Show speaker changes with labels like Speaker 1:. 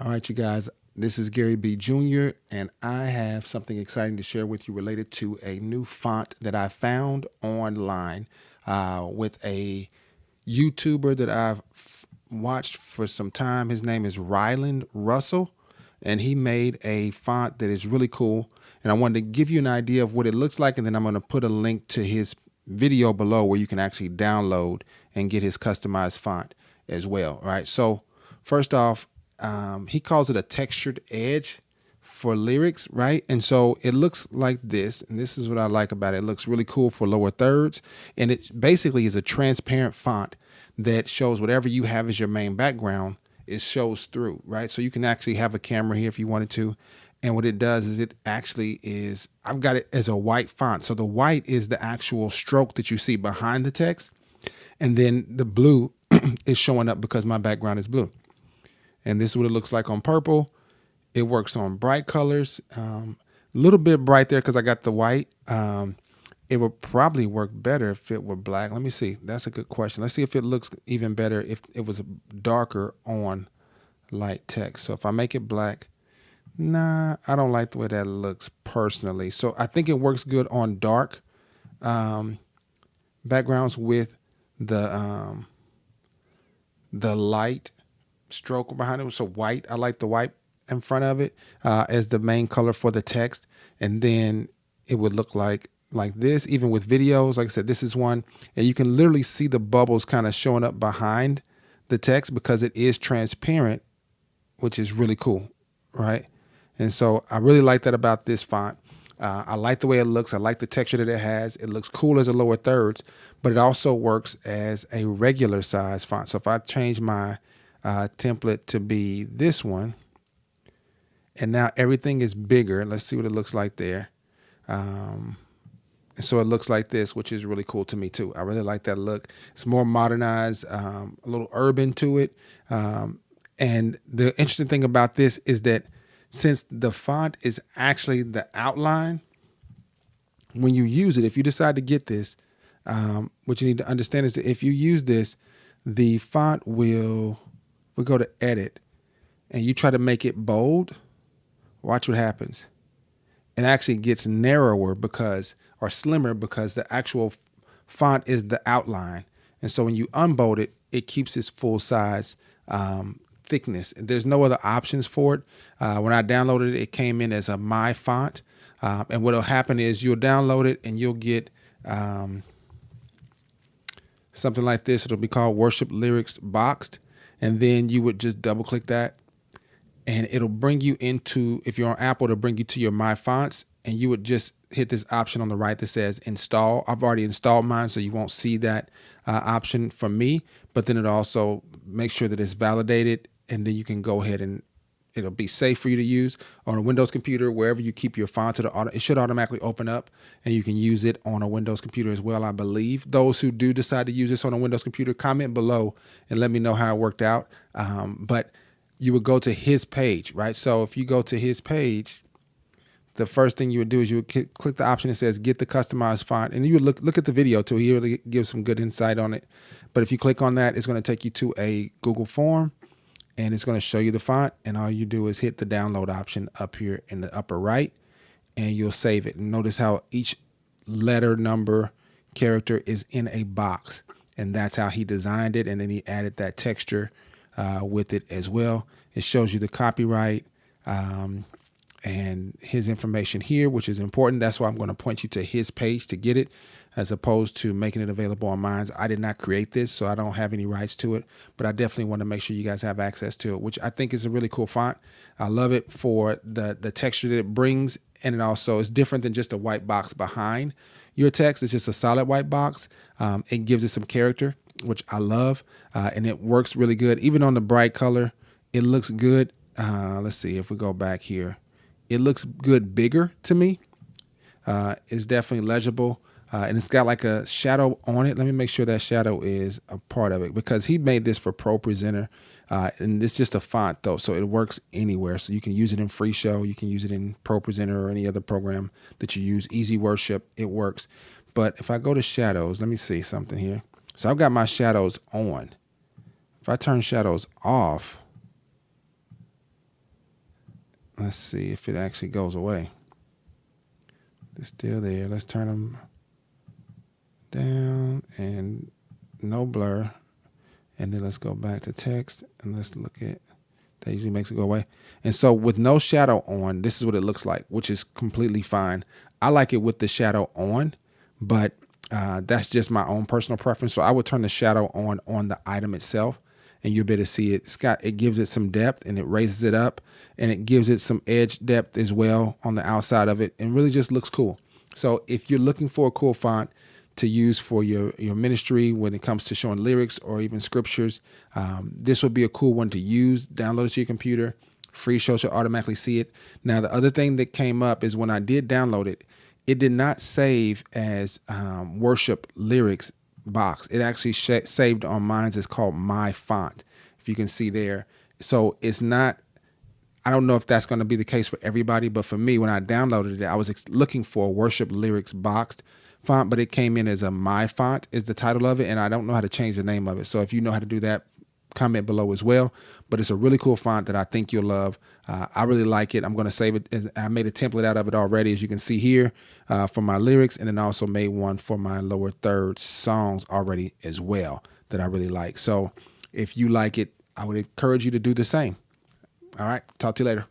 Speaker 1: All right, you guys, this is Garry B. Jr., and I have something exciting to share with you related to a new font that I found online with a YouTuber that I've watched for some time. His name is Ryland Russell, and he made a font that is really cool. And I wanted to give you an idea of what it looks like, and then I'm going to put a link to his video below where you can actually download and get his customized font as well. All right, so first off, he calls it a textured edge for lyrics, right? And so it looks like this, and this is what I like about it. It looks really cool for lower thirds, and it basically is a transparent font that shows whatever you have as your main background, it shows through, right? So you can actually have a camera here if you wanted to, and what it does is it actually is, I've got it as a white font. So the white is the actual stroke that you see behind the text, and then the blue is showing up because my background is blue. And this is what it looks like on purple. It works on bright colors, a little bit bright there because I got the white. It would probably work better if it were black. Let me see. That's a good question. Let's see if it looks even better if it was darker on light text. So if I make it black, nah, I don't like the way that looks personally. So I think it works good on dark backgrounds with the light stroke behind it. So white, I like the white in front of it as the main color for the text, and then it would look like this. Even with videos, like I said, this is one, and you can literally see the bubbles kind of showing up behind the text because it is transparent, which is really cool, right? And so I really like that about this font. I like the way it looks. I like the texture that it has. It looks cool as a lower thirds, but it also works as a regular size font. So if I change my template to be this one, and now everything is bigger. Let's see what it looks like there. So it looks like this, which is really cool to me too. I really like that look. It's more modernized, a little urban to it. And the interesting thing about this is that since the font is actually the outline, when you use it, if you decide to get this, what you need to understand is that if you use this, the font will, we go to edit and you try to make it bold, watch what happens. It actually gets narrower because, or slimmer because the actual font is the outline. And so when you unbold it, it keeps its full size thickness. And there's no other options for it. When I downloaded it, it came in as a My Font. And what'll happen is you'll download it and you'll get something like this. It'll be called Worship Lyrics Boxed. And then you would just double click that and it'll bring you into, if you're on Apple, it'll bring you to your My Fonts, and you would just hit this option on the right that says install. I've already installed mine, so you won't see that option from me, but then it also makes sure that it's validated, and then you can go ahead and it'll be safe for you to use on a Windows computer, wherever you keep your fonts. It should automatically open up and you can use it on a Windows computer as well, I believe. Those who do decide to use this on a Windows computer, comment below and let me know how it worked out. But you would go to his page, right? So if you go to his page, the first thing you would do is you would click the option that says get the customized font, and you would look at the video too. He really gives some good insight on it. But if you click on that, it's going to take you to a Google form, and it's going to show you the font, and all you do is hit the download option up here in the upper right, and you'll save it. And notice how each letter, number, character is in a box, and that's how he designed it. And then he added that texture with it as well. It shows you the copyright and his information here, which is important. That's why I'm going to point you to his page to get it, as opposed to making it available on mine. I did not create this, so I don't have any rights to it, but I definitely want to make sure you guys have access to it, which I think is a really cool font. I love it for the texture that it brings, and it also is different than just a white box behind your text. It's just a solid white box. It gives it some character, which I love, and it works really good. Even on the bright color, it looks good. Let's see if we go back here. It looks good bigger to me. It's definitely legible. And it's got like a shadow on it. Let me make sure that shadow is a part of it, because he made this for ProPresenter. And it's just a font though, so it works anywhere. So you can use it in Freeshow, you can use it in ProPresenter or any other program that you use. Easy Worship, it works. But if I go to shadows, let me see something here. So I've got my shadows on. If I turn shadows off, Let's see if it actually goes away. It's still there. Let's turn them down and no blur. And then let's go back to text and let's look at, that usually makes it go away. And so with no shadow on, this is what it looks like, which is completely fine. I like it with the shadow on, but that's just my own personal preference. So I would turn the shadow on the item itself, and you'll be able to see it. It gives it some depth, and it raises it up, and it gives it some edge depth as well on the outside of it, and really just looks cool. So if you're looking for a cool font to use for your ministry when it comes to showing lyrics or even scriptures, this would be a cool one to use. Download it to your computer. Freeshow should automatically see it. Now, the other thing that came up is when I did download it, it did not save as worship lyrics box. It actually saved on mine. It's called My Font, if you can see there. So it's not, I don't know if that's going to be the case for everybody, but for me, when I downloaded it, I was looking for a worship lyrics boxed font, but it came in as a My Font is the title of it, and I don't know how to change the name of it. So if you know how to do that, comment below as well. But it's a really cool font that I think you'll love. I really like it. I'm going to save it. I made a template out of it already, as you can see here, for my lyrics, and then also made one for my lower third songs already as well that I really like. So if you like it, I would encourage you to do the same. All right. Talk to you later.